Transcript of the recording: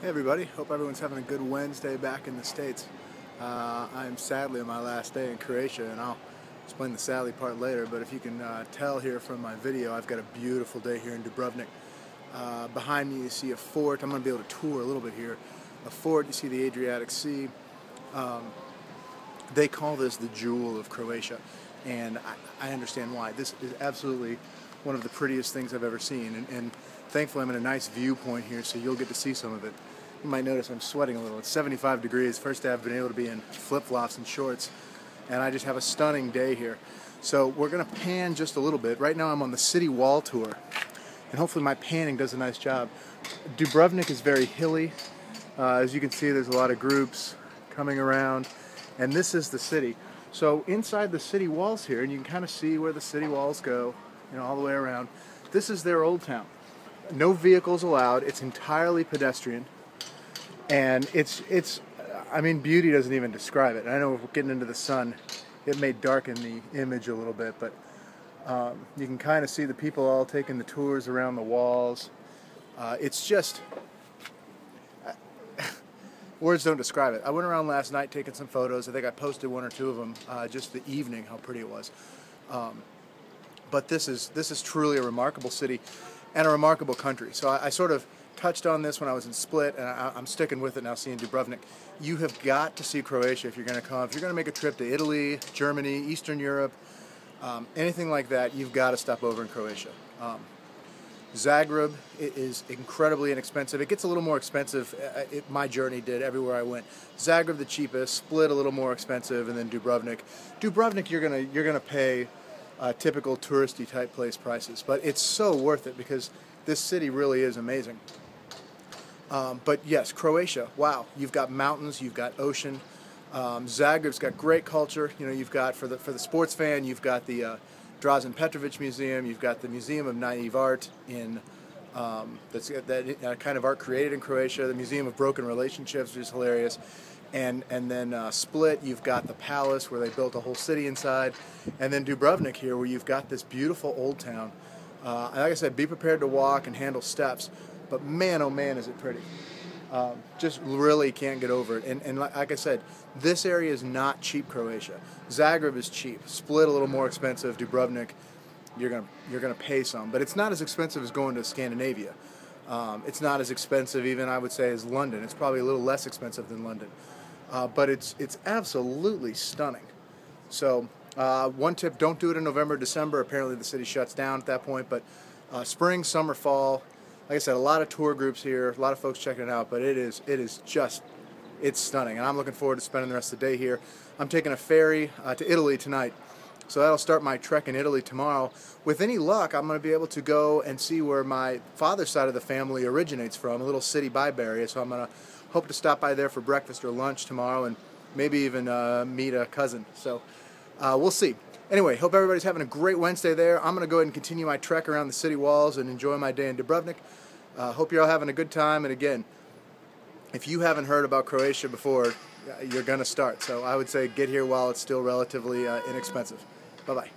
Hey everybody, hope everyone's having a good Wednesday back in the States. I'm sadly on my last day in Croatia, and I'll explain the sadly part later, but if you can tell here from my video, I've got a beautiful day here in Dubrovnik. Behind me you see a fort. I'm going to be able to tour a little bit here. A fort, you see the Adriatic Sea. They call this the Jewel of Croatia, and I understand why. This is absolutely one of the prettiest things I've ever seen, and thankfully I'm in a nice viewpoint here, so you'll get to see some of it. You might notice I'm sweating a little. It's 75 degrees. First day I've been able to be in flip-flops and shorts, and I just have a stunning day here. So we're going to pan just a little bit. Right now I'm on the city wall tour, and hopefully my panning does a nice job. Dubrovnik is very hilly. As you can see, there's a lot of groups coming around, and this is the city. So inside the city walls here, and you can kind of see where the city walls go, all the way around. This is their old town. No vehicles allowed. It's entirely pedestrian. And I mean, beauty doesn't even describe it. I know we're getting into the sun. It may darken the image a little bit, but you can kind of see the people all taking the tours around the walls. It's just, words don't describe it. I went around last night taking some photos. I think I posted one or two of them, just the evening, how pretty it was. But this is truly a remarkable city and a remarkable country. So I sort of touched on this when I was in Split, and I'm sticking with it now, seeing Dubrovnik. You have got to see Croatia if you're going to come. If you're going to make a trip to Italy, Germany, Eastern Europe, anything like that, you've got to stop over in Croatia. Zagreb is incredibly inexpensive. It gets a little more expensive. My journey did everywhere I went. Zagreb the cheapest, Split a little more expensive, and then Dubrovnik. Dubrovnik you're gonna pay typical touristy type place prices, but it's so worth it because this city really is amazing. But yes, Croatia, wow, you've got mountains, you've got ocean. Zagreb's got great culture. You've got for the sports fan, you've got the Drazen Petrovic Museum. You've got the Museum of Naive Art in that kind of art created in Croatia. The Museum of Broken Relationships, which is hilarious. And then Split, you've got the palace where they built a whole city inside. And then Dubrovnik here, where you've got this beautiful old town. And like I said, be prepared to walk and handle steps. But man, oh man, is it pretty. Just really can't get over it. And like I said, this area is not cheap Croatia. Zagreb is cheap. Split a little more expensive. Dubrovnik, you're gonna pay some. But it's not as expensive as going to Scandinavia. It's not as expensive even, I would say, as London. It's probably a little less expensive than London. But it's absolutely stunning. So one tip, don't do it in November, December. Apparently the city shuts down at that point. But spring, summer, fall, like I said, a lot of tour groups here, a lot of folks checking it out. But it's stunning. And I'm looking forward to spending the rest of the day here. I'm taking a ferry to Italy tonight. So that'll start my trek in Italy tomorrow. With any luck, I'm going to be able to go and see where my father's side of the family originates from, a little city by area. So I'm going to hope to stop by there for breakfast or lunch tomorrow and maybe even meet a cousin. So we'll see. Anyway, hope everybody's having a great Wednesday there. I'm going to go ahead and continue my trek around the city walls and enjoy my day in Dubrovnik. Hope you're all having a good time. And again, if you haven't heard about Croatia before, you're going to start. So I would say get here while it's still relatively inexpensive. Bye-bye.